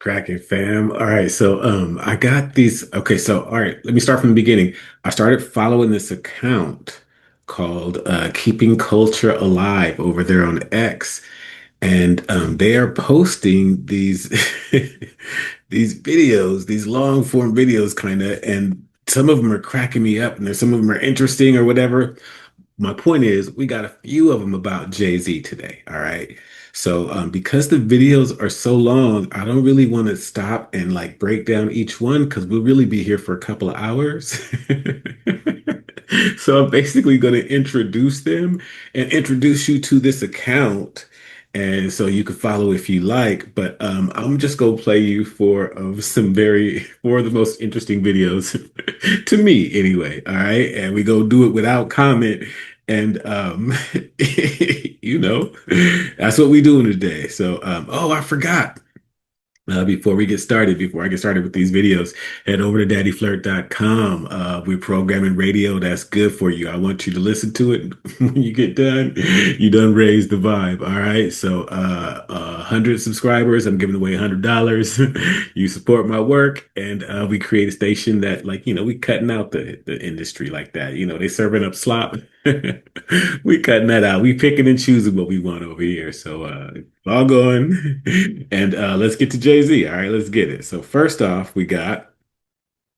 Crackin' fam. All right, so I got these. Okay, so all right, let me start from the beginning. I started following this account called Keeping Culture Alive over there on X, and they are posting these these videos, these long form videos, kind of, and some of them are cracking me up, and there's some of them are interesting or whatever. My point is, we got a few of them about Jay-Z today. All right. So, because the videos are so long, I don't really want to stop and like break down each one because we'll really be here for a couple of hours. So, I'm basically going to introduce them and introduce you to this account. And so you can follow if you like, but I'm just gonna play you four of the most interesting videos to me anyway. All right, and we go do it without comment, and you know, that's what we doing today. So, oh, I forgot. Before I get started with these videos, head over to daddyflirt.com. We're programming radio that's good for you. I want you to listen to it when you get done. You done raised the vibe. All right. So, 100 subscribers, I'm giving away $100. You support my work, and we create a station that, like, we cutting out the industry like that. They serving up slop. We cutting that out. We picking and choosing what we want over here. So, log on and let's get to Jay-Z. All right, let's get it. So first off, we got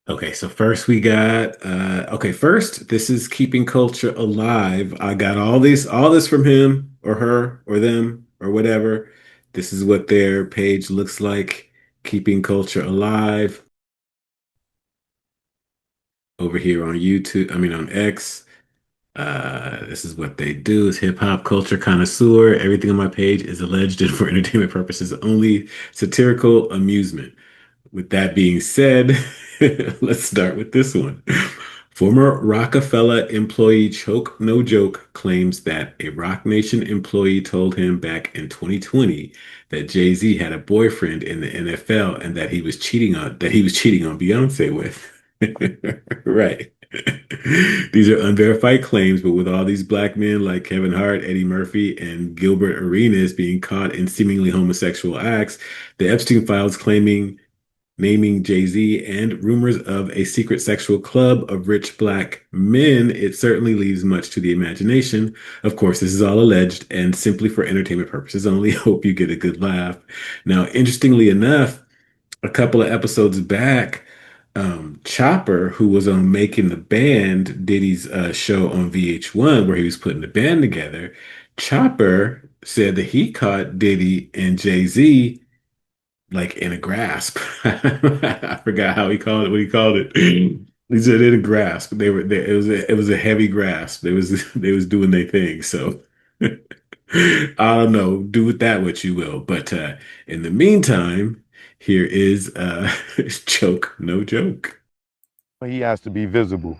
okay, so first we got okay, first, this is keeping culture alive. I got all this from him or her or them or whatever. This is what their page looks like, keeping culture alive over here on YouTube, I mean on X. This is what they do is hip hop culture connoisseur. Everything on my page is alleged and for entertainment purposes only, satirical amusement. With that being said, let's start with this one. Former Rockefeller employee Choke No Joke claims that a Roc Nation employee told him back in 2020 that Jay-Z had a boyfriend in the NFL and that he was cheating on Beyoncé with. Right. These are unverified claims, but with all these black men like Kevin Hart, Eddie Murphy, and Gilbert Arenas being caught in seemingly homosexual acts, the Epstein files naming Jay-Z and rumors of a secret sexual club of rich black men, it certainly leaves much to the imagination. Of course, this is all alleged and simply for entertainment purposes only. Hope you get a good laugh. Now, interestingly enough, a couple of episodes back, Chopper, who was on Making the Band, Diddy's show on VH1, where he was putting the band together, Chopper said that he caught Diddy and Jay-Z like in a grasp. I forgot how he called it. What he called it. He said in a grasp. They were there. It was a heavy grasp. They was doing their thing. So I don't know. Do with that what you will. But in the meantime, here is Choke No Joke. He has to be visible.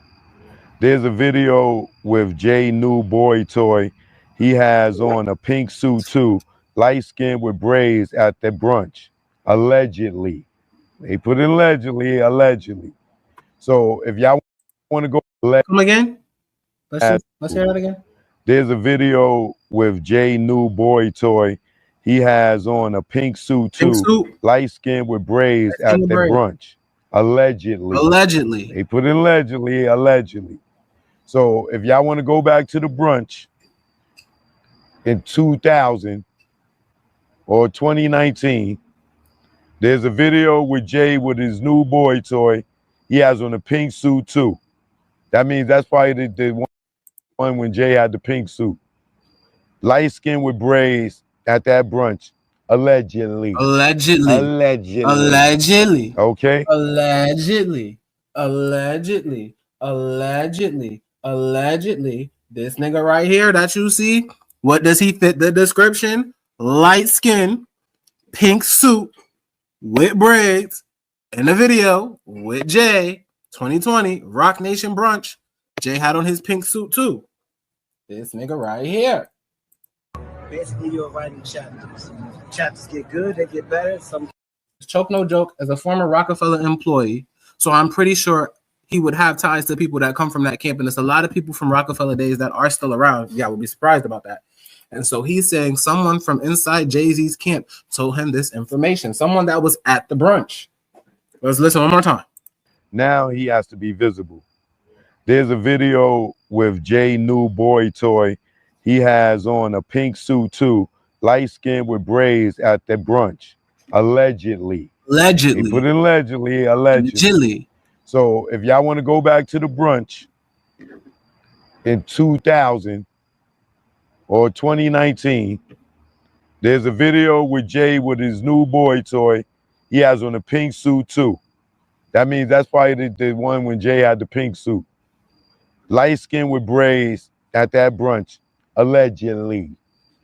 There's a video with Jay New Boy Toy. He has on a pink suit too, light skin with braids at the brunch. Allegedly. They put it allegedly. So if y'all want to go come again, let's hear that again. There's a video with Jay New Boy Toy. He has on a pink suit too, light skin with braids at the brunch. Allegedly. They put it allegedly. So if y'all want to go back to the brunch in 2000 or 2019, there's a video with Jay with his new boy toy. He has on a pink suit too. That means that's probably the one when Jay had the pink suit. Light skin with braids at that brunch. Allegedly. Okay. Allegedly. This nigga right here that you see, what does he fit the description? Light skin, pink suit with braids in the video with Jay, 2020, Roc Nation brunch. Jay had on his pink suit too. This nigga right here. Basically, you're writing chapters. Chapters get good, they get better. Choke No Joke is a former Rockefeller employee, so I'm pretty sure he would have ties to people that come from that camp, and there's a lot of people from Rockefeller days that are still around. Yeah, I would be surprised about that. And so he's saying someone from inside Jay-Z's camp told him this information. Someone that was at the brunch. Let's listen one more time. Now he has to be visible. There's a video with Jay New Boy Toy. He has on a pink suit too, light skin with braids at the brunch. Allegedly. Allegedly. He put in allegedly. Allegedly. So if y'all want to go back to the brunch in 2000 or 2019, there's a video with Jay with his new boy toy. He has on a pink suit too. That means that's probably the one when Jay had the pink suit. Light skin with braids at that brunch. Allegedly.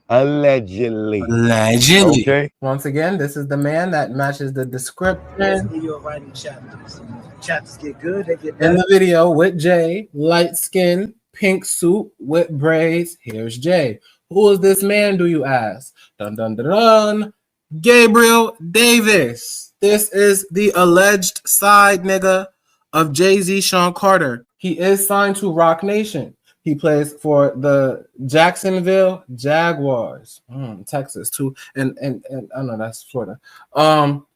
Allegedly. Allegedly. Okay. Once again, this is the man that matches the description. You're writing chapters. Chapters get good, they get better. In the video with Jay, light skin, pink suit with braids. Here's Jay. Who is this man, do you ask? Dun dun dun dun. Gabriel Davis. This is the alleged side nigga of Jay-Z, Sean Carter. He is signed to Roc Nation. He plays for the Jacksonville Jaguars, Texas too, and I know that's Florida.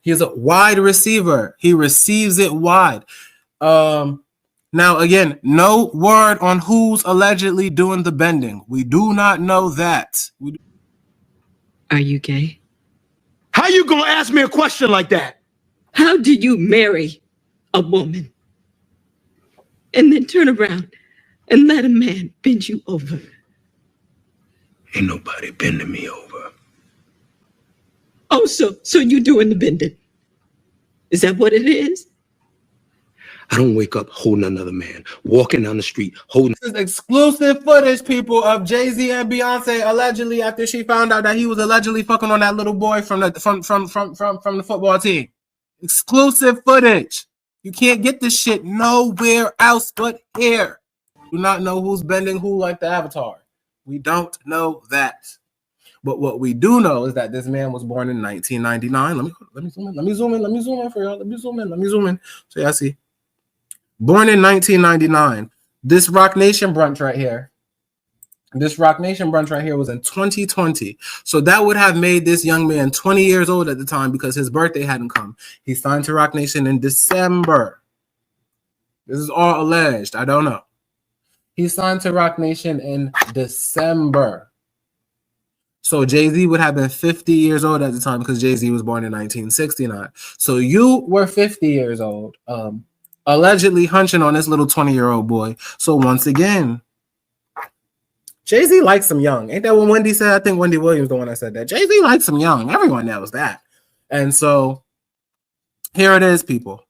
He's a wide receiver. He receives it wide. Now again, no word on who's allegedly doing the bending. We do not know that. Are you gay? How you gonna ask me a question like that? How do you marry a woman and then turn around and let a man bend you over? Ain't nobody bending me over. Oh, so you doing the bending? Is that what it is? I don't wake up holding another man, walking down the street holding. This is exclusive footage, people, of Jay-Z and Beyoncé allegedly after she found out that he was allegedly fucking on that little boy from the football team. Exclusive footage. You can't get this shit nowhere else but here. Do not know who's bending who like the Avatar. We don't know that. But what we do know is that this man was born in 1999. Let me zoom in for y'all. Let me zoom in. So y'all see. Born in 1999. This Roc Nation brunch right here. This Roc Nation brunch right here was in 2020. So that would have made this young man 20 years old at the time because his birthday hadn't come. He signed to Roc Nation in December. This is all alleged. I don't know. He signed to Roc Nation in December. So Jay-Z would have been 50 years old at the time because Jay-Z was born in 1969. So you were 50 years old, allegedly hunching on this little 20-year-old boy. So once again, Jay-Z likes him young. Ain't that what Wendy said? I think Wendy Williams the one that said that. Jay-Z likes him young. Everyone knows that. And so here it is, people.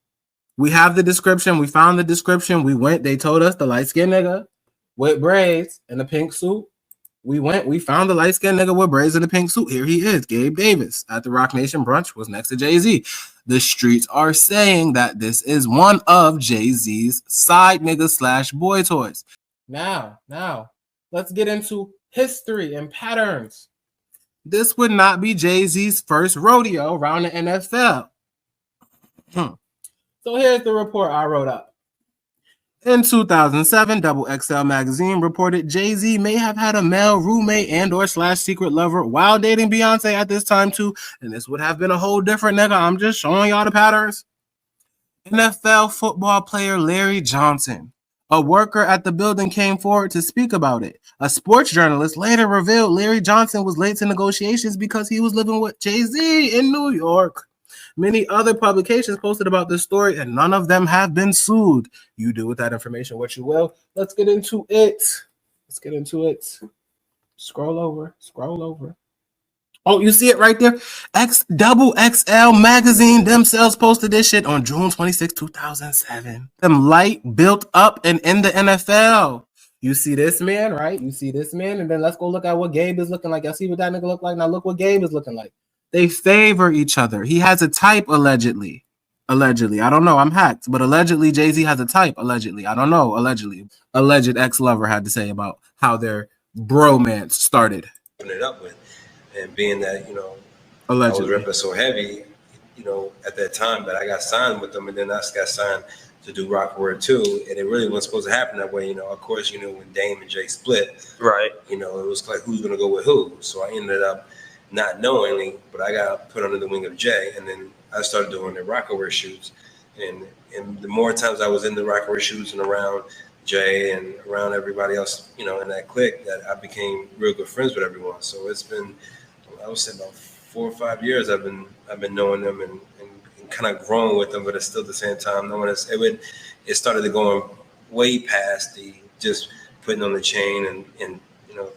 We have the description. We found the description. We went. They told us the light-skinned nigga with braids and a pink suit. We went. We found the light-skinned nigga with braids and a pink suit. Here he is, Gabe Davis at the Roc Nation brunch was next to Jay-Z. The streets are saying that this is one of Jay-Z's side nigga / boy toys. Now, let's get into history and patterns. This would not be Jay-Z's first rodeo around the NFL. So here's the report I wrote up. In 2007, Double XL magazine reported Jay-Z may have had a male roommate and or / secret lover while dating Beyoncé at this time too, and this would have been a whole different nigga. I'm just showing y'all the patterns. NFL football player Larry Johnson, a worker at the building, came forward to speak about it. A sports journalist later revealed Larry Johnson was late to negotiations because he was living with Jay-Z in New York. Many other publications posted about this story, and none of them have been sued. You do with that information what you will. Let's get into it. Scroll over. Oh, you see it right there? Double XL magazine themselves posted this shit on June 26, 2007. Them light built up and in the NFL. You see this man, right? You see this man, and then let's go look at what Gabe is looking like. Y'all see what that nigga look like? Now look what Gabe is looking like. They favor each other. He has a type, allegedly. Allegedly. I don't know. I'm hacked. But allegedly, Jay-Z has a type. Allegedly. I don't know. Allegedly. Alleged ex-lover had to say about how their bromance started. It up with. And being that, allegedly. I was repping so heavy, at that time, but I got signed with them, and then I got signed to do Rockaware too, and it really wasn't supposed to happen that way. Of course, when Dame and Jay split, right? It was like who's gonna go with who. So I ended up not knowingly, but I got put under the wing of Jay, and then I started doing the Rockaware shoots, and the more times I was in the Rockaware shoots and around Jay and around everybody else, in that clique, that I became real good friends with everyone. So it's been, I would say, about 4 or 5 years I've been knowing them and kind of growing with them, but it's still at the same time knowing it started to go way past the just putting on the chain and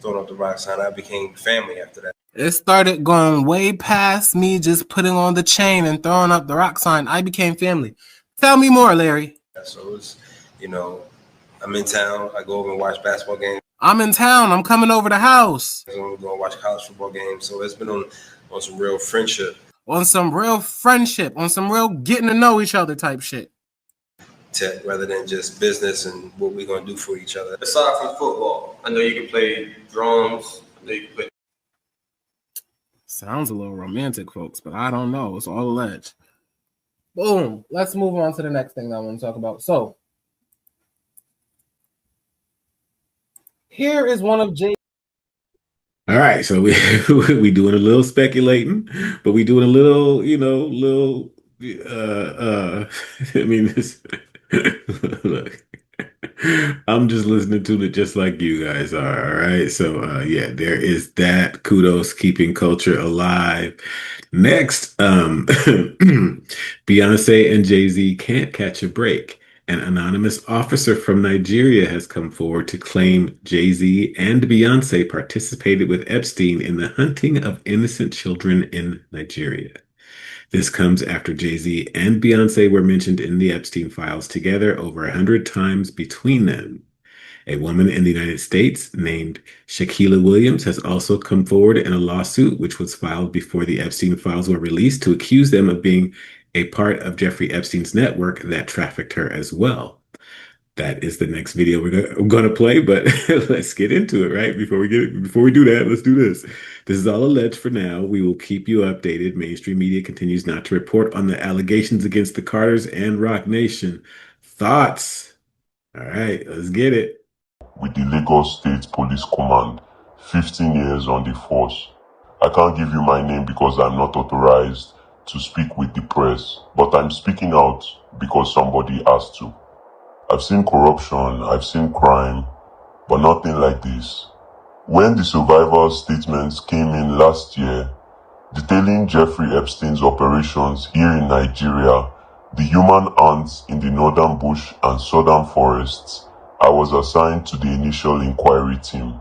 throwing up the rock sign. I became family after that. It started going way past me just putting on the chain and throwing up the rock sign. I became family. Tell me more, Larry. So it was, I'm in town. I go over and watch basketball games. I'm in town. I'm coming over the house. I'm going to go and watch college football games. So it's been on some real friendship. On some real friendship. On some real getting to know each other type shit. Rather than just business and what we're going to do for each other. Aside from football, I know you can play drums. I know you can play. Sounds a little romantic, folks, but I don't know. It's all alleged. Boom. Let's move on to the next thing that I want to talk about. So, here is one of Jay. All right, so we doing a little speculating, but we doing a little, I mean, this. Look, I'm just listening to it just like you guys are. All right, so yeah, there is that. Kudos, keeping culture alive. Next, Beyonce and Jay-Z can't catch a break. An anonymous officer from Nigeria has come forward to claim Jay-Z and Beyoncé participated with Epstein in the hunting of innocent children in Nigeria. This comes after Jay-Z and Beyoncé were mentioned in the Epstein files together over 100 times between them. A woman in the United States named Shakiyla Williams has also come forward in a lawsuit which was filed before the Epstein files were released to accuse them of being a part of Jeffrey Epstein's network that trafficked her as well. That is the next video we're going to play, but let's get into it, right? Before we do that, let's do this. This is all alleged for now. We will keep you updated. Mainstream media continues not to report on the allegations against the Carters and Roc Nation. Thoughts? All right, let's get it. With the Lagos State Police Command, 15 years on the force. I can't give you my name because I'm not authorized to speak with the press, but I'm speaking out because somebody has to. I've seen corruption, I've seen crime, but nothing like this. When the survivors' statements came in last year, detailing Jeffrey Epstein's operations here in Nigeria, the human ants in the northern bush and southern forests, I was assigned to the initial inquiry team.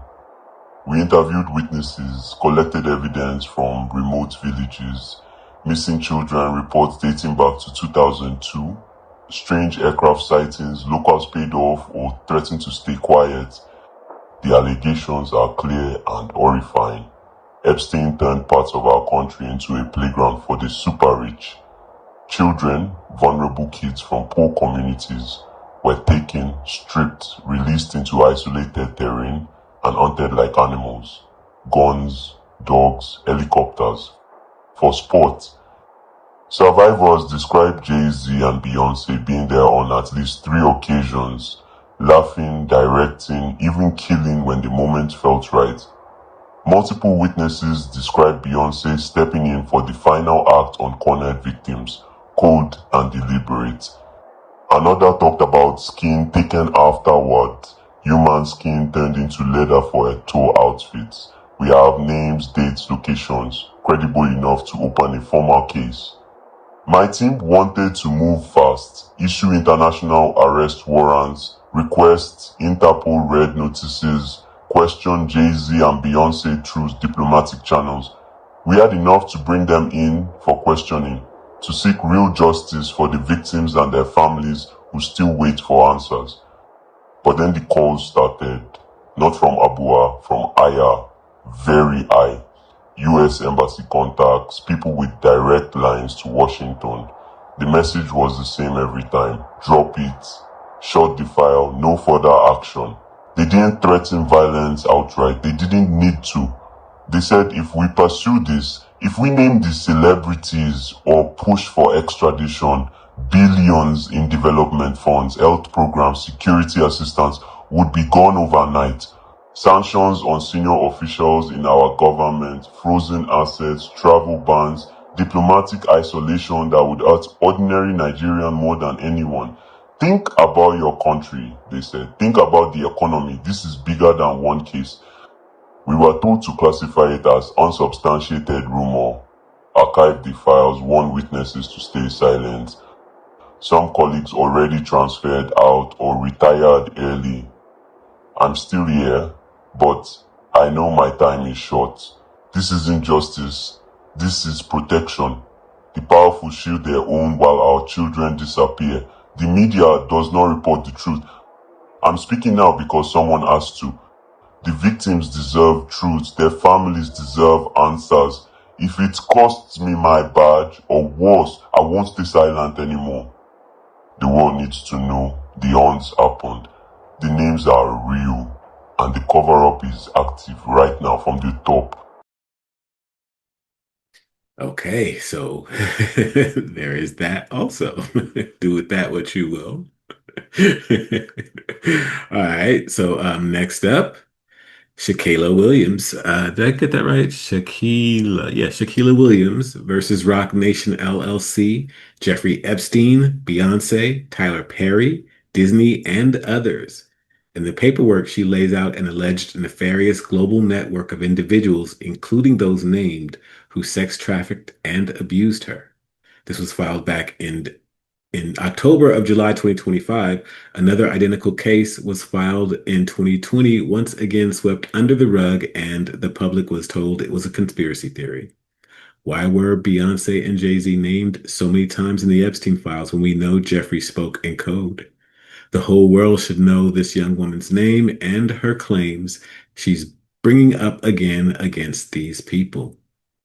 We interviewed witnesses, collected evidence from remote villages, missing children reports dating back to 2002, strange aircraft sightings, locals paid off or threatened to stay quiet. The allegations are clear and horrifying. Epstein turned parts of our country into a playground for the super rich. Children, vulnerable kids from poor communities, were taken, stripped, released into isolated terrain, and hunted like animals. Guns, dogs, helicopters. For sport, survivors describe Jay-Z and Beyoncé being there on at least 3 occasions, laughing, directing, even killing when the moment felt right. Multiple witnesses describe Beyoncé stepping in for the final act on cornered victims, cold and deliberate. Another talked about skin taken afterward, human skin turned into leather for a tour outfit. We have names, dates, locations, credible enough to open a formal case. My team wanted to move fast, issue international arrest warrants, request Interpol red notices, question Jay-Z and Beyoncé through diplomatic channels. We had enough to bring them in for questioning, to seek real justice for the victims and their families who still wait for answers. But then the calls started, not from Abua, from Aya, very high. US embassy contacts, people with direct lines to Washington. The message was the same every time. Drop it, shut the file, no further action. They didn't threaten violence outright, they didn't need to. They said if we pursue this, if we name the celebrities or push for extradition, Billions in development funds, health programs, security assistance would be gone overnight. Sanctions on senior officials in our government, frozen assets, travel bans, diplomatic isolation that would hurt ordinary Nigerian more than anyone. Think about your country, they said. Think about the economy. This is bigger than one case. We were told to classify it as unsubstantiated rumor, archive the files, warn witnesses to stay silent. Some colleagues already transferred out or retired early. I'm still here, but I know my time is short. This isn't justice. This is protection. The powerful shield their own while our children disappear. The media does not report the truth. I'm speaking now because someone has to. The victims deserve truth. Their families deserve answers. If it costs me my badge, or worse, I won't stay silent anymore. The world needs to know the haunts happened. The names are real, and the cover-up is active right now from the top. Okay, so there is that also. Do with that what you will. All right, so next up, Shakiyla Williams. Did I get that right? Shakiyla Williams versus Roc Nation LLC, Jeffrey Epstein, Beyoncé, Tyler Perry, Disney, and others. In the paperwork, she lays out an alleged nefarious global network of individuals, including those named, who sex trafficked and abused her. This was filed back in October of July 2025. Another identical case was filed in 2020, once again swept under the rug, and the public was told it was a conspiracy theory. Why were Beyoncé and Jay-Z named so many times in the Epstein files when we know Jeffrey spoke in code? The whole world should know this young woman's name and her claims she's bringing up again against these people.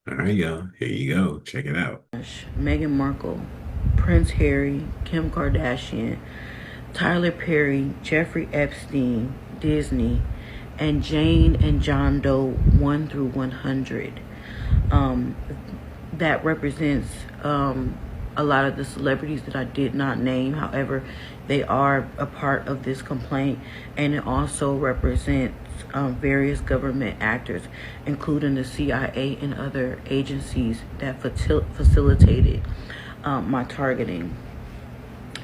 All right, y'all, here you go. Check it out. Meghan Markle, Prince Harry, Kim Kardashian, Tyler Perry, Jeffrey Epstein, Disney, and Jane and John Doe 1 through 100. That represents a lot of the celebrities that I did not name. However, they are a part of this complaint, and it also represents various government actors, including the CIA and other agencies that facilitated my targeting.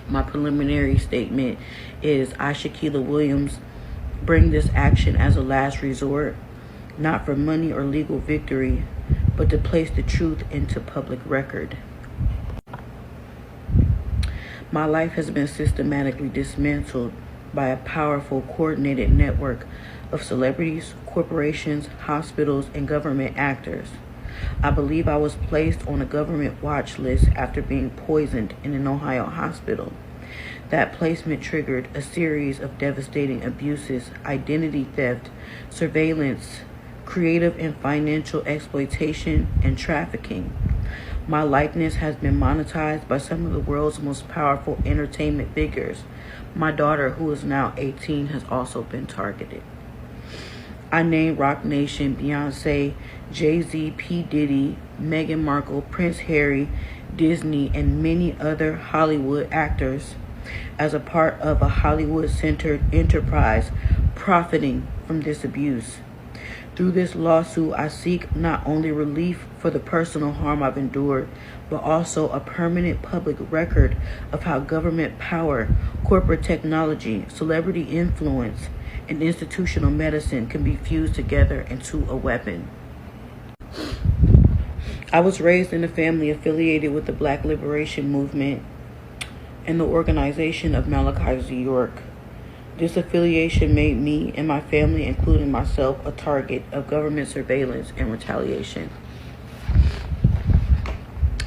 My preliminary statement is I, Shakiyla Williams, bring this action as a last resort, not for money or legal victory, but to place the truth into public record. My life has been systematically dismantled by a powerful, coordinated network of celebrities, corporations, hospitals, and government actors. I believe I was placed on a government watch list after being poisoned in an Ohio hospital. That placement triggered a series of devastating abuses, identity theft, surveillance, creative and financial exploitation, and trafficking. My likeness has been monetized by some of the world's most powerful entertainment figures. My daughter, who is now 18, has also been targeted. I named Roc Nation, Beyoncé, Jay-Z, P. Diddy, Meghan Markle, Prince Harry, Disney, and many other Hollywood actors as a part of a Hollywood-centered enterprise profiting from this abuse. Through this lawsuit, I seek not only relief for the personal harm I've endured, but also a permanent public record of how government power, corporate technology, celebrity influence, and institutional medicine can be fused together into a weapon. I was raised in a family affiliated with the Black Liberation Movement and the organization of Malachi's New York. This affiliation made me and my family, including myself, a target of government surveillance and retaliation.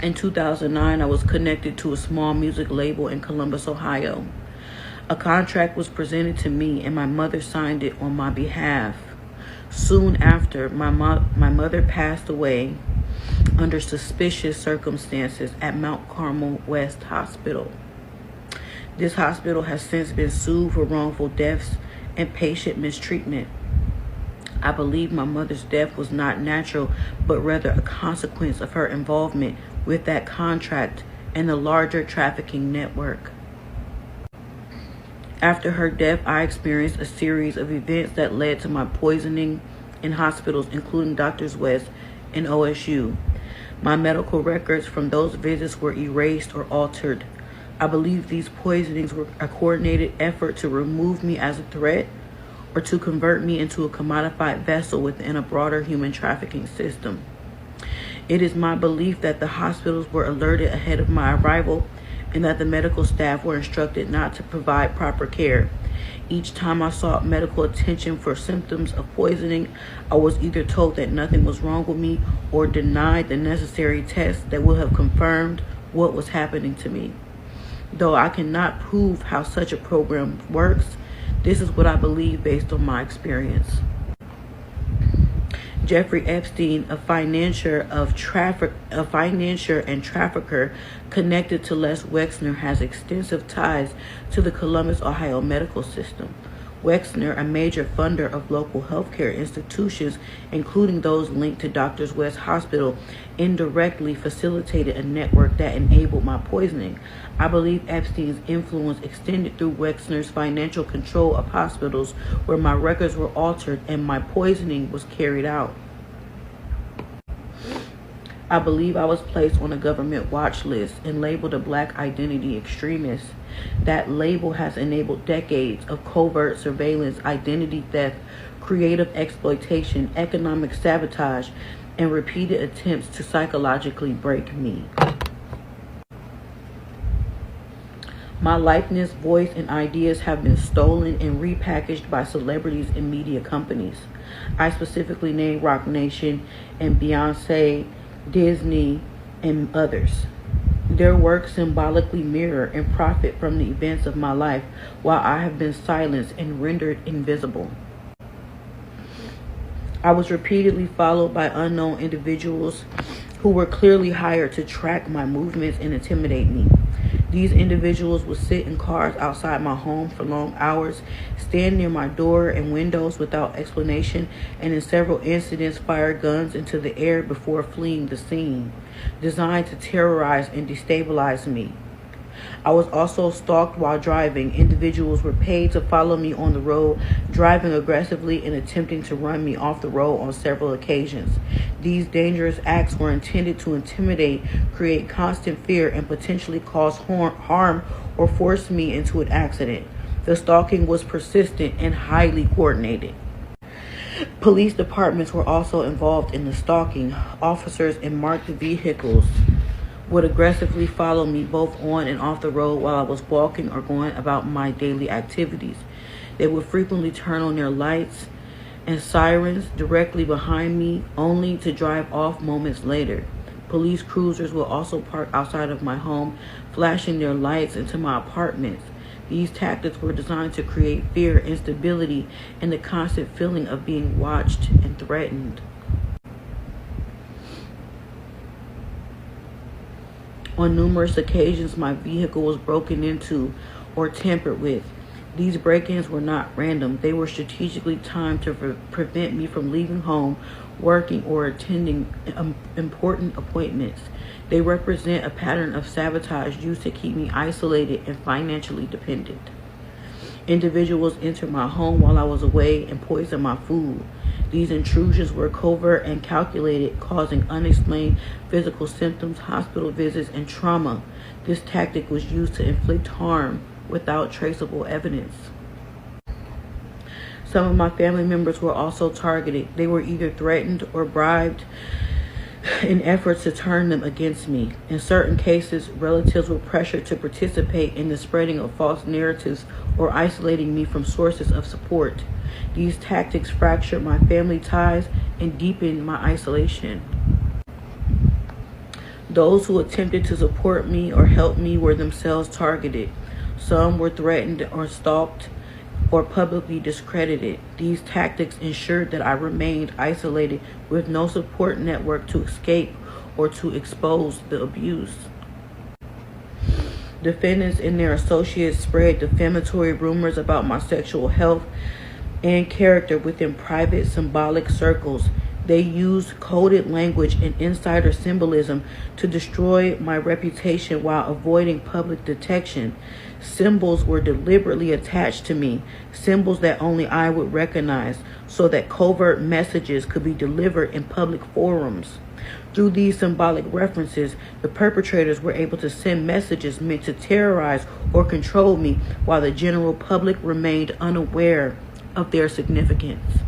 In 2009, I was connected to a small music label in Columbus, Ohio. A contract was presented to me and my mother signed it on my behalf. Soon after, my mother passed away under suspicious circumstances at Mount Carmel West Hospital. This hospital has since been sued for wrongful deaths and patient mistreatment. I believe my mother's death was not natural, but rather a consequence of her involvement with that contract and the larger trafficking network. After her death, I experienced a series of events that led to my poisoning in hospitals, including Doctors West and OSU. My medical records from those visits were erased or altered. I believe these poisonings were a coordinated effort to remove me as a threat or to convert me into a commodified vessel within a broader human trafficking system. It is my belief that the hospitals were alerted ahead of my arrival and that the medical staff were instructed not to provide proper care. Each time I sought medical attention for symptoms of poisoning, I was either told that nothing was wrong with me or denied the necessary tests that would have confirmed what was happening to me. Though I cannot prove how such a program works, this is what I believe based on my experience. Jeffrey Epstein, a financier and trafficker connected to Les Wexner, has extensive ties to the Columbus, Ohio medical system. Wexner, a major funder of local healthcare institutions, including those linked to Doctors West Hospital, indirectly facilitated a network that enabled my poisoning. I believe Epstein's influence extended through Wexner's financial control of hospitals where my records were altered and my poisoning was carried out. I believe I was placed on a government watch list and labeled a black identity extremist. That label has enabled decades of covert surveillance, identity theft, creative exploitation, economic sabotage, and repeated attempts to psychologically break me. My likeness, voice, and ideas have been stolen and repackaged by celebrities and media companies. I specifically name Roc Nation and Beyoncé, Disney, and others. Their works symbolically mirror and profit from the events of my life, while I have been silenced and rendered invisible. I was repeatedly followed by unknown individuals who were clearly hired to track my movements and intimidate me. These individuals would sit in cars outside my home for long hours, stand near my door and windows without explanation, and in several incidents fire guns into the air before fleeing the scene, designed to terrorize and destabilize me. I was also stalked while driving. Individuals were paid to follow me on the road, driving aggressively and attempting to run me off the road on several occasions. These dangerous acts were intended to intimidate, create constant fear, and potentially cause harm or force me into an accident. The stalking was persistent and highly coordinated. Police departments were also involved in the stalking. Officers in marked vehicles would aggressively follow me both on and off the road while I was walking or going about my daily activities. They would frequently turn on their lights and sirens directly behind me, only to drive off moments later. Police cruisers will also park outside of my home, flashing their lights into my apartments. These tactics were designed to create fear, instability, and the constant feeling of being watched and threatened. On numerous occasions, my vehicle was broken into or tampered with. These break-ins were not random. They were strategically timed to prevent me from leaving home, working, or attending important appointments. They represent a pattern of sabotage used to keep me isolated and financially dependent. Individuals entered my home while I was away and poisoned my food. These intrusions were covert and calculated, causing unexplained physical symptoms, hospital visits, and trauma. This tactic was used to inflict harm without traceable evidence. Some of my family members were also targeted. They were either threatened or bribed in efforts to turn them against me. In certain cases, relatives were pressured to participate in the spreading of false narratives or isolating me from sources of support. These tactics fractured my family ties and deepened my isolation. Those who attempted to support me or help me were themselves targeted. Some were threatened or stalked or publicly discredited. These tactics ensured that I remained isolated with no support network to escape or to expose the abuse. Defendants and their associates spread defamatory rumors about my sexual health and character within private symbolic circles. They used coded language and insider symbolism to destroy my reputation while avoiding public detection. Symbols were deliberately attached to me, symbols that only I would recognize, so that covert messages could be delivered in public forums. Through these symbolic references, the perpetrators were able to send messages meant to terrorize or control me while the general public remained unaware of their significance.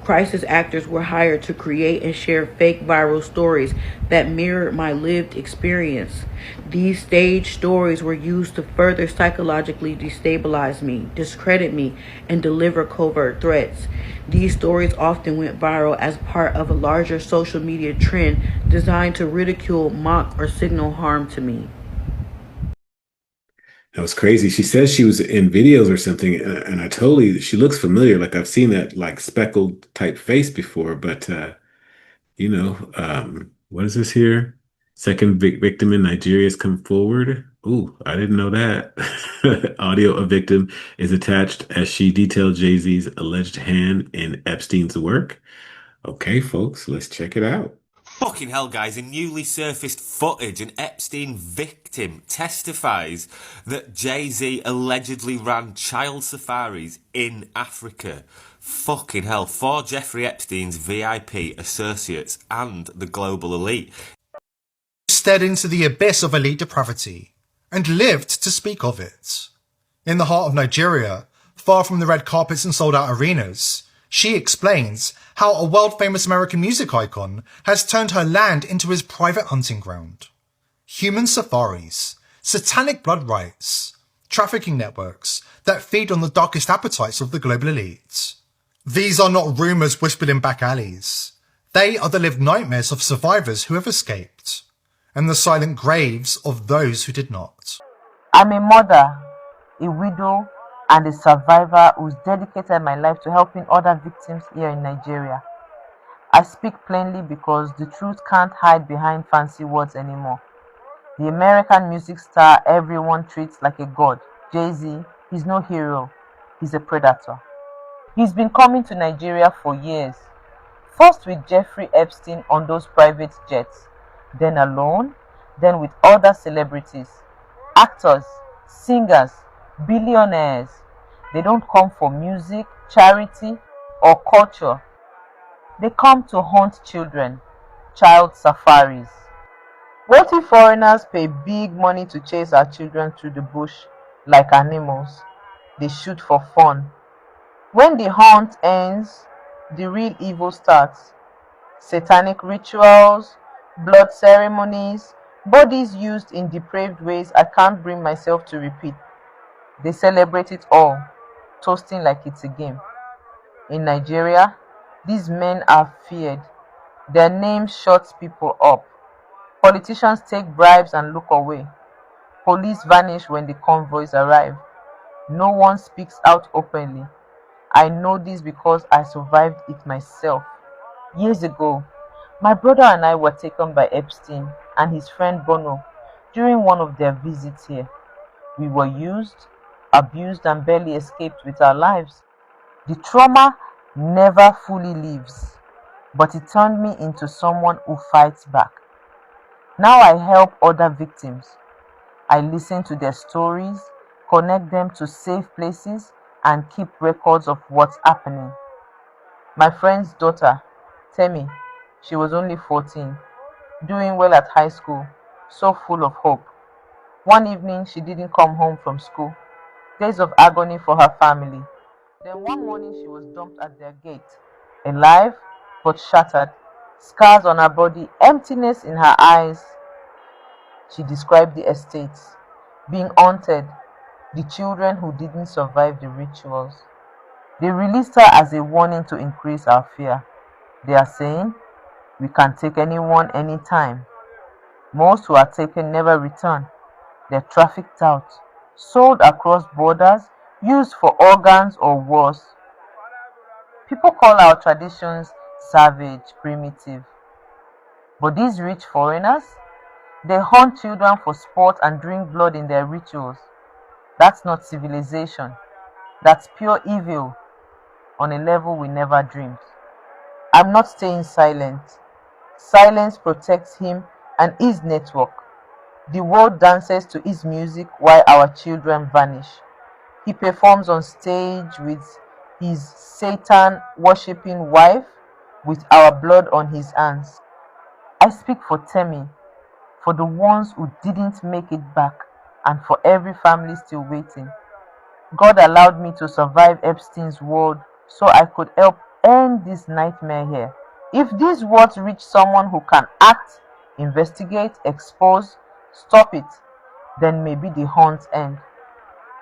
Crisis actors were hired to create and share fake viral stories that mirrored my lived experience. These staged stories were used to further psychologically destabilize me, discredit me, and deliver covert threats. These stories often went viral as part of a larger social media trend designed to ridicule, mock, or signal harm to me. That was crazy. She says she was in videos or something, and I totally, she looks familiar. Like I've seen that like speckled type face before, but what is this here? Second victim in Nigeria has come forward. Ooh, I didn't know that. Audio of victim is attached as she detailed Jay-Z's alleged hand in Epstein's work. Okay, folks, let's check it out. Fucking hell, guys, in newly surfaced footage, an Epstein victim testifies that Jay-Z allegedly ran child safaris in Africa. Fucking hell, for Jeffrey Epstein's VIP associates and the global elite. Stared into the abyss of elite depravity and lived to speak of it. In the heart of Nigeria, far from the red carpets and sold-out arenas, she explains how a world-famous American music icon has turned her land into his private hunting ground. Human safaris, satanic blood rites, trafficking networks that feed on the darkest appetites of the global elite. These are not rumours whispered in back alleys. They are the lived nightmares of survivors who have escaped, and the silent graves of those who did not. I'm a mother, a widow, and a survivor who's dedicated my life to helping other victims here in Nigeria. I speak plainly because the truth can't hide behind fancy words anymore. The American music star everyone treats like a god, Jay-Z, is no hero, he's a predator. He's been coming to Nigeria for years, first with Jeffrey Epstein on those private jets, then alone, then with other celebrities, actors, singers, billionaires. They don't come for music, charity, or culture. They come to hunt children, child safaris. Wealthy foreigners pay big money to chase our children through the bush like animals. They shoot for fun. When the hunt ends, the real evil starts. Satanic rituals, blood ceremonies, bodies used in depraved ways I can't bring myself to repeat. They celebrate it all, toasting like it's a game. In Nigeria, these men are feared. Their names shut people up. Politicians take bribes and look away. Police vanish when the convoys arrive. No one speaks out openly. I know this because I survived it myself. Years ago, my brother and I were taken by Epstein and his friend Bono during one of their visits here. We were used, abused, and barely escaped with our lives. The trauma never fully leaves, but it turned me into someone who fights back. Now I help other victims. I listen to their stories, connect them to safe places, and keep records of what's happening. My friend's daughter, Temi, she was only 14, doing well at high school, so full of hope. One evening, she didn't come home from school. Days of agony for her family. Then one morning, she was dumped at their gate. Alive, but shattered. Scars on her body, emptiness in her eyes. She described the estates, being haunted, the children who didn't survive the rituals. They released her as a warning to increase our fear. They are saying, we can take anyone anytime. Most who are taken never return. They're trafficked out, sold across borders, used for organs or worse. People call our traditions savage, primitive. But these rich foreigners, they hunt children for sport and drink blood in their rituals. That's not civilization. That's pure evil on a level we never dreamed. I'm not staying silent. Silence protects him and his network. The world dances to his music while our children vanish. He performs on stage with his Satan worshipping wife with our blood on his hands. I speak for Temi, for the ones who didn't make it back, and for every family still waiting. God allowed me to survive Epstein's world so I could help end this nightmare here. If these words reach someone who can act, investigate, expose, stop it, then maybe the hunt ends.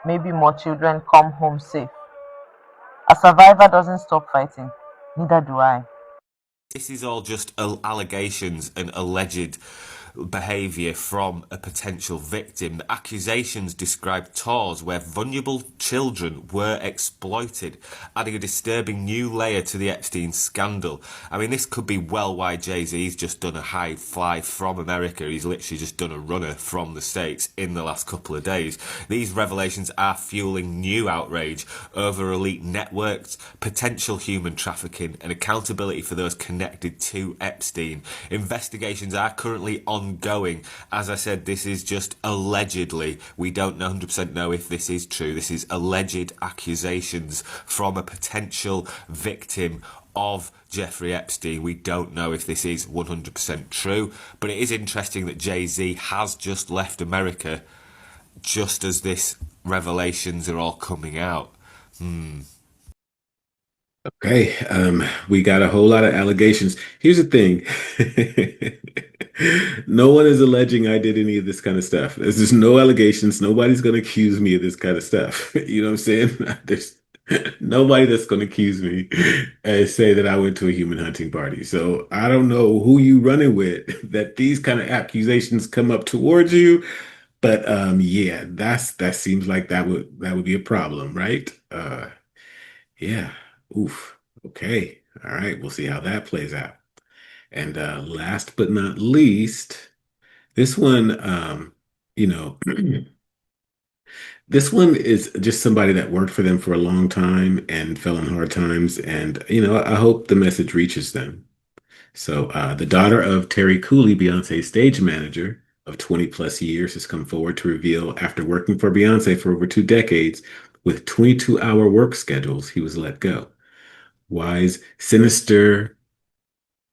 Maybe more children come home safe. A survivor doesn't stop fighting, neither do I. This is all just allegations and alleged behaviour from a potential victim. The accusations describe tours where vulnerable children were exploited, adding a disturbing new layer to the Epstein scandal. I mean, this could be well why Jay-Z's just done a high fly from America. He's literally just done a runner from the States in the last couple of days. These revelations are fueling new outrage over elite networks, potential human trafficking, and accountability for those connected to Epstein. Investigations are currently ongoing. As I said, this is just allegedly. We don't 100% know if this is true. This is alleged accusations from a potential victim of Jeffrey Epstein. We don't know if this is 100% true, but it is interesting that Jay-Z has just left America just as this revelations are all coming out. Okay, we got a whole lot of allegations. Here's the thing. No one is alleging I did any of this kind of stuff. There's just no allegations. Nobody's going to accuse me of this kind of stuff. You know what I'm saying? There's nobody that's going to accuse me and say that I went to a human hunting party. So I don't know who you running with that these kind of accusations come up towards you. But yeah, that seems like that would be a problem, right? Yeah. Oof. Okay. All right. We'll see how that plays out. And last but not least, this one, you know, this one is just somebody that worked for them for a long time and fell on hard times. And, I hope the message reaches them. So the daughter of Terry Cooley, Beyonce's stage manager of 20 plus years, has come forward to reveal after working for Beyonce for over 2 decades with 22-hour work schedules, he was let go. Wise, sinister.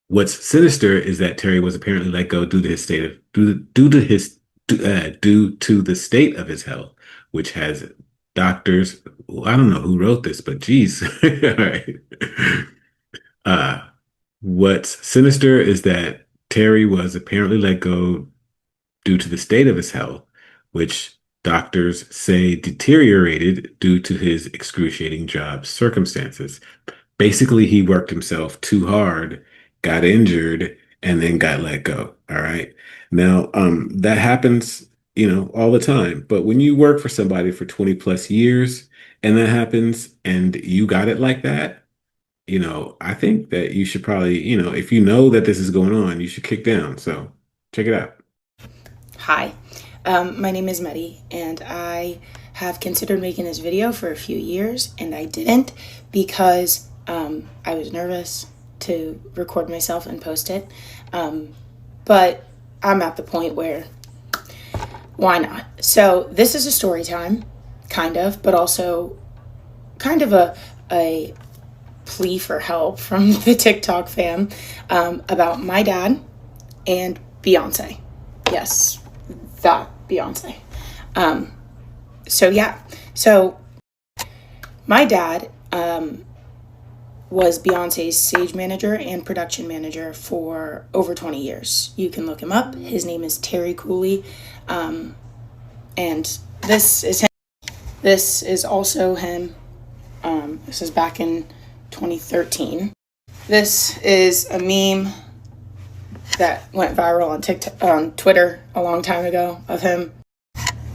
What's sinister is that Terry was apparently let go due to his state of due to the state of his health, which has doctors. Well, I don't know who wrote this, but geez. All right. What's sinister is that Terry was apparently let go due to the state of his health, which doctors say deteriorated due to his excruciating job circumstances. Basically, he worked himself too hard, got injured, and then got let go. All right. Now, that happens, all the time. But when you work for somebody for 20 plus years and that happens and you got it like that, I think that you should probably, if you know that this is going on, you should kick down. So check it out. Hi, my name is Medi, and I have considered making this video for a few years, and I didn't because I was nervous to record myself and post it. But I'm at the point where, why not? So this is a story time, kind of, but also kind of a plea for help from the TikTok fam about my dad and Beyonce. Yes, that Beyonce. So my dad was Beyonce's stage manager and production manager for over 20 years. You can look him up. His name is Terry Cooley. And this is him. This is also him. This is back in 2013. This is a meme that went viral on TikTok, on Twitter a long time ago of him.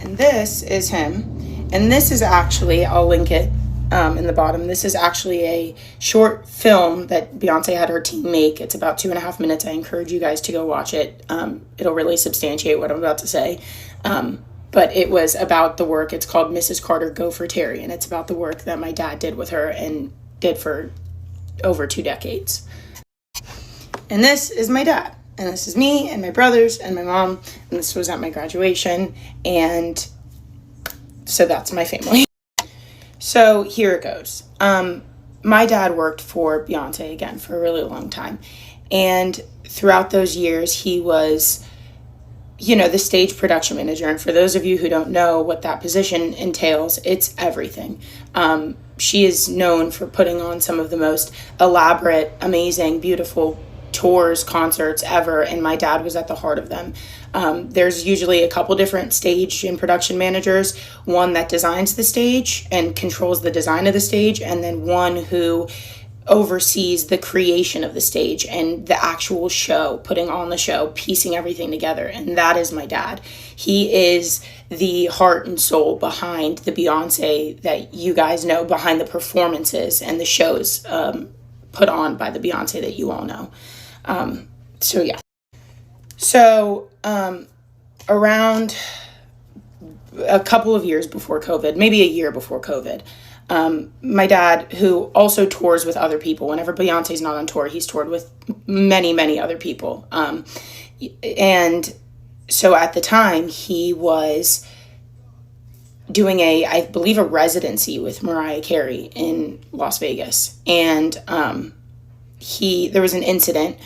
And this is him. And this is actually, I'll link it in the bottom. This is actually a short film that Beyonce had her team make. It's about 2.5 minutes. I encourage you guys to go watch it. It'll really substantiate what I'm about to say. But it was about the work. It's called Mrs. Carter Go for Terry. And it's about the work that my dad did with her and did for over 2 decades. And this is my dad. And this is me and my brothers and my mom. And this was at my graduation. And so that's my family. So here it goes. My dad worked for Beyoncé again for a really long time. And throughout those years, he was, the stage production manager. And for those of you who don't know what that position entails, it's everything. She is known for putting on some of the most elaborate, amazing, beautiful tours, concerts ever, and my dad was at the heart of them. There's usually a couple different stage and production managers, one that designs the stage and controls the design of the stage, and then one who oversees the creation of the stage and the actual show, putting on the show, piecing everything together. And that is my dad. He is the heart and soul behind the Beyoncé that you guys know, behind the performances and the shows put on by the Beyoncé that you all know. So yeah. So around a couple of years before COVID, maybe a year before COVID, my dad, who also tours with other people, whenever Beyonce's not on tour, he's toured with many, many other people. And so at the time, he was doing I believe a residency with Mariah Carey in Las Vegas. And there was an incident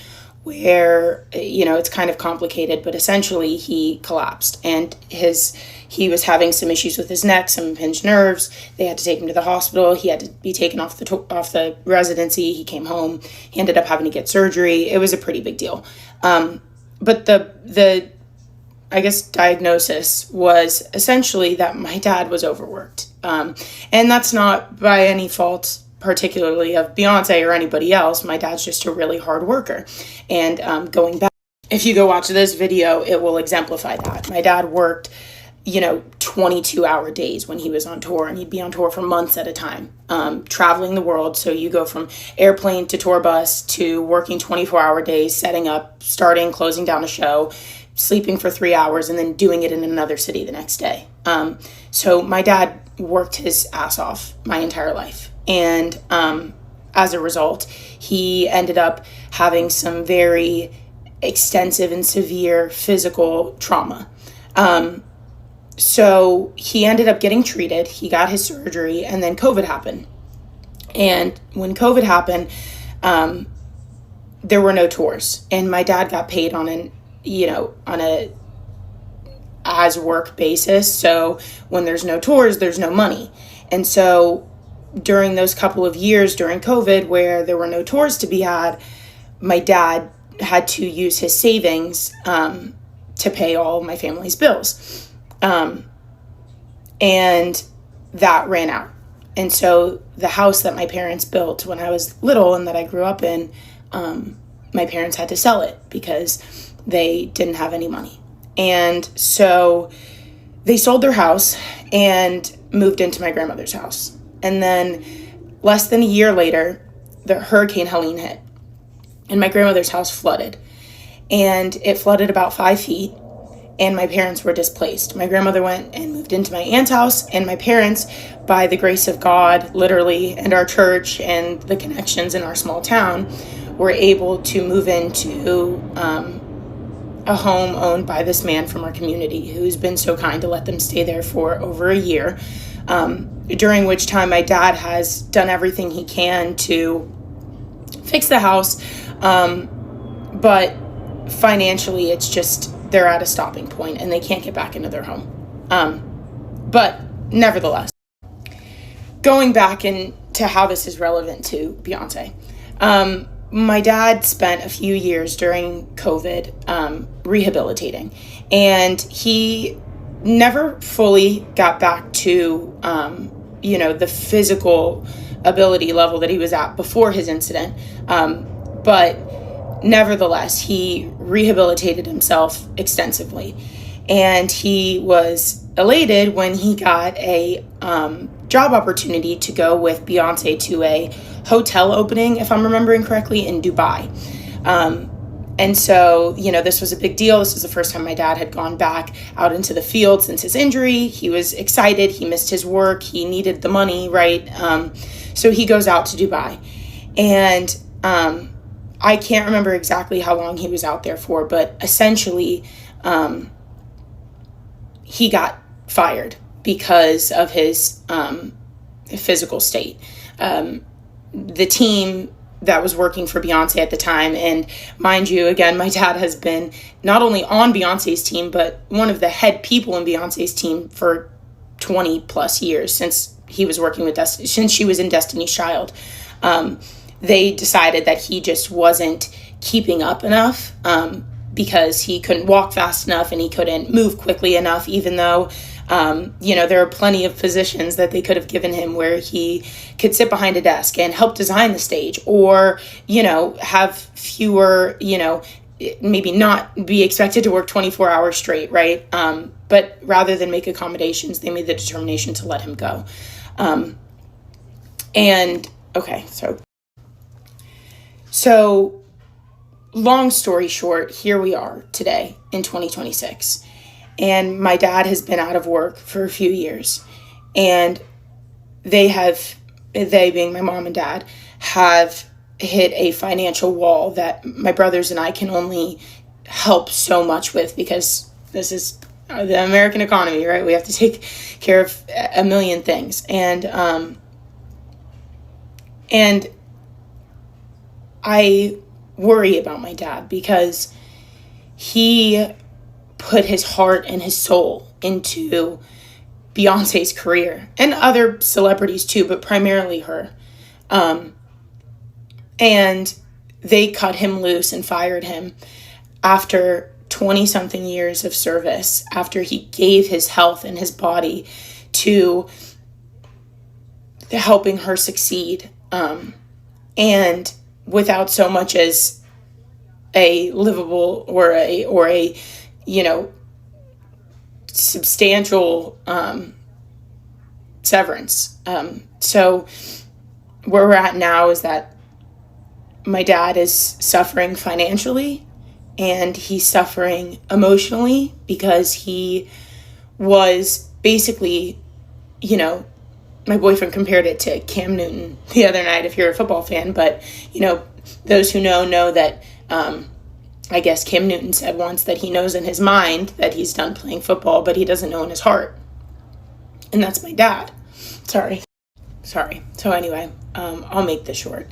where, it's kind of complicated, but essentially he collapsed and he was having some issues with his neck, some impinged nerves. They had to take him to the hospital. He had to be taken off the residency. He came home. He ended up having to get surgery. It was a pretty big deal. But the I guess diagnosis was essentially that my dad was overworked. And that's not by any fault particularly of Beyoncé or anybody else. My dad's just a really hard worker. And going back, if you go watch this video, it will exemplify that. My dad worked 22-hour days when he was on tour, and he'd be on tour for months at a time, traveling the world. So you go from airplane to tour bus to working 24-hour days, setting up, starting, closing down a show, sleeping for 3 hours, and then doing it in another city the next day. So my dad worked his ass off my entire life. And as a result, he ended up having some very extensive and severe physical trauma. So he ended up getting treated. He got his surgery, and then COVID happened. And when COVID happened, there were no tours, and my dad got paid on a as work basis. So when there's no tours, there's no money. And so during those couple of years during COVID where there were no tours to be had, my dad had to use his savings to pay all of my family's bills. And that ran out. And so the house that my parents built when I was little and that I grew up in, my parents had to sell it because they didn't have any money. And so they sold their house and moved into my grandmother's house. And then less than a year later, the Hurricane Helene hit, and my grandmother's house flooded. And it flooded about 5 feet, and my parents were displaced. My grandmother went and moved into my aunt's house, and my parents, by the grace of God, literally, and our church and the connections in our small town, were able to move into a home owned by this man from our community who's been so kind to let them stay there for over a year. During which time my dad has done everything he can to fix the house. But financially, it's just, they're at a stopping point and they can't get back into their home. But nevertheless, going back into how this is relevant to Beyoncé. My dad spent a few years during COVID rehabilitating, and he never fully got back to, the physical ability level that he was at before his incident. But nevertheless, he rehabilitated himself extensively, and he was elated when he got a job opportunity to go with Beyoncé to a hotel opening, if I'm remembering correctly, in Dubai. And so, this was a big deal. This was the first time my dad had gone back out into the field since his injury. He was excited. He missed his work. He needed the money, right? So he goes out to Dubai. And I can't remember exactly how long he was out there for, but essentially he got fired because of his physical state. The team that was working for Beyonce at the time, and mind you, again, my dad has been not only on Beyonce's team, but one of the head people in Beyonce's team for 20 plus years since he was working with since she was in Destiny's Child. They decided that he just wasn't keeping up enough because he couldn't walk fast enough and he couldn't move quickly enough, even though there are plenty of positions that they could have given him where he could sit behind a desk and help design the stage, or, have fewer, maybe not be expected to work 24 hours straight, right? But rather than make accommodations, they made the determination to let him go. So long story short, here we are today in 2026. And my dad has been out of work for a few years. And they being my mom and dad, have hit a financial wall that my brothers and I can only help so much with, because this is the American economy, right? We have to take care of a million things. And I worry about my dad because he put his heart and his soul into Beyonce's career and other celebrities too, but primarily her. And they cut him loose and fired him after 20 something years of service, after he gave his health and his body to helping her succeed. And without so much as a livable or a substantial severance. So where we're at now is that my dad is suffering financially and he's suffering emotionally because he was basically, my boyfriend compared it to Cam Newton the other night, if you're a football fan, but, those who know that, I guess Cam Newton said once that he knows in his mind that he's done playing football, but he doesn't know in his heart. And that's my dad. Sorry. So anyway, I'll make this short.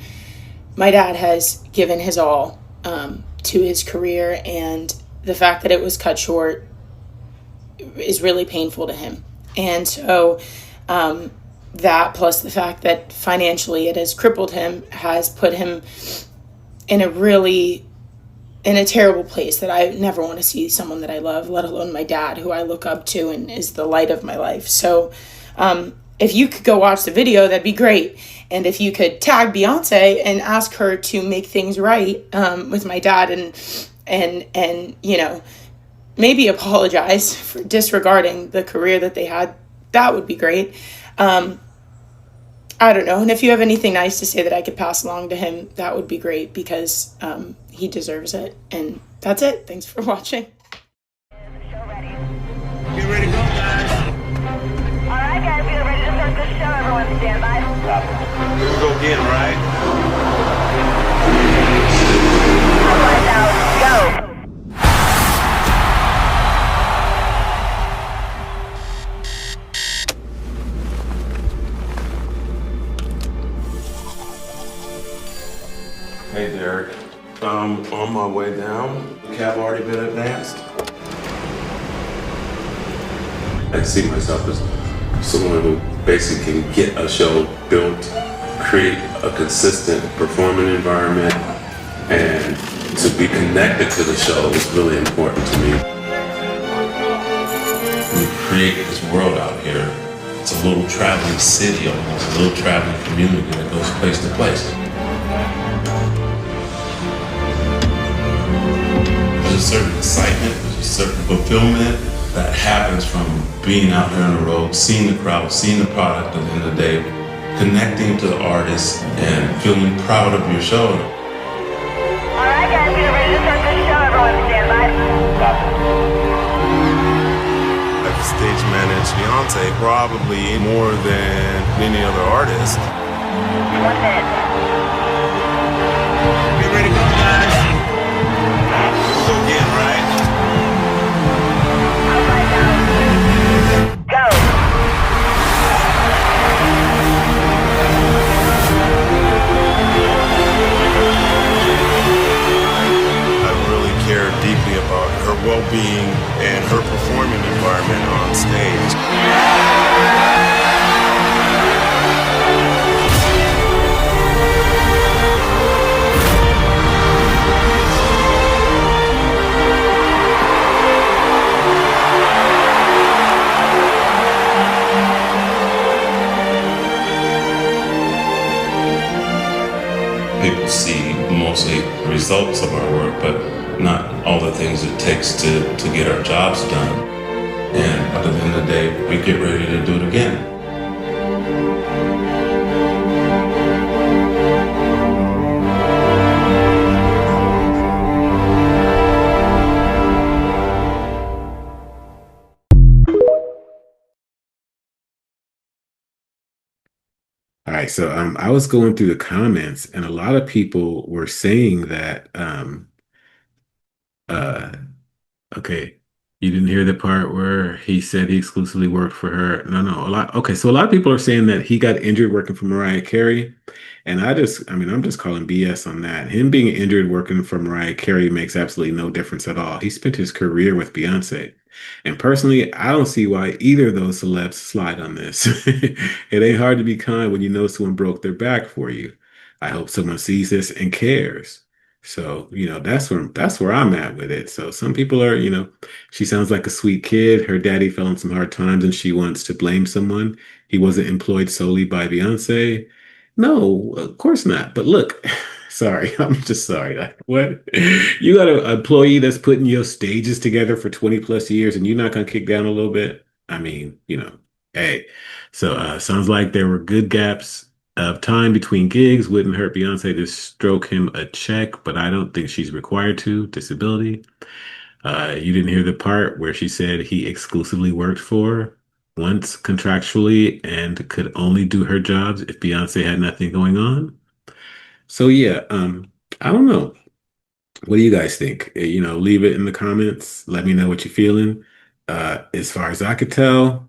My dad has given his all to his career, and the fact that it was cut short is really painful to him. And so that, plus the fact that financially it has crippled him, has put him in a terrible place that I never want to see someone that I love, let alone my dad, who I look up to and is the light of my life. So if you could go watch the video, that'd be great. And if you could tag Beyonce and ask her to make things right with my dad and maybe apologize for disregarding the career that they had, that would be great. I don't know. And if you have anything nice to say that I could pass along to him, that would be great, because he deserves it. And that's it. Thanks for watching. Get ready to go, guys. All right, guys, get ready to start the show. Everyone stand by. Here we go again, right? All right, now, go. Hey Derek, I'm on my way down. The cab already been advanced. I see myself as someone who basically can get a show built, create a consistent performing environment, and to be connected to the show is really important to me. We created this world out here. It's a little traveling city almost, a little traveling community that goes place to place. There's a certain excitement, there's a certain fulfillment that happens from being out here on the road, seeing the crowd, seeing the product at the end of the day, connecting to the artists, and feeling proud of your show. All right, guys, get ready to start the show. Everyone stand by. I've stage managed Beyonce probably more than any other artist. 1 minute. Get ready to go. stage. People see mostly results of our work, but not all the things it takes to get our jobs done. And at the end of the day, we get ready to do it again. All right, so I was going through the comments, and a lot of people were saying that uh okay, you didn't hear the part where he said he exclusively worked for her. No, no, a lot. Okay, so a lot of people are saying that he got injured working for Mariah Carey, and I mean, I'm just calling BS on that. Him being injured working for Mariah Carey makes absolutely no difference at all. He spent his career with Beyonce. And personally, I don't see why either of those celebs slide on this. It ain't hard to be kind when you know someone broke their back for you. I hope someone sees this and cares. So, that's where I'm at with it. So some people are, she sounds like a sweet kid. Her daddy fell in some hard times and she wants to blame someone. He wasn't employed solely by Beyonce. No, of course not. But look, sorry, I'm just sorry. Like, what? You got an employee that's putting your stages together for 20 plus years and you're not gonna kick down a little bit? I mean, hey. So sounds like there were good gaps of time between gigs. Wouldn't hurt Beyonce to stroke him a check, but I don't think she's required to. Disability. You didn't hear the part where she said he exclusively worked for once contractually and could only do her jobs if Beyonce had nothing going on. So yeah, I don't know. What do you guys think? Leave it in the comments. Let me know what you're feeling. As far as I could tell,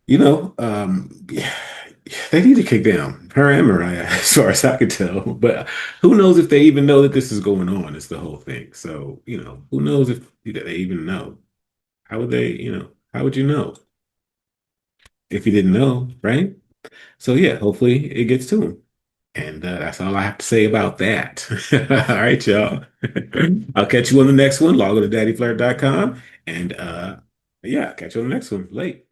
yeah, they need to kick down her and Mariah, as far as I could tell. But who knows if they even know that this is going on, is the whole thing. So, who knows if they even know? How would they, how would you know if you didn't know, right? So yeah, hopefully it gets to them. And that's all I have to say about that. All right, y'all. I'll catch you on the next one. Log on to daddyflirt.com. And yeah, catch you on the next one. Late.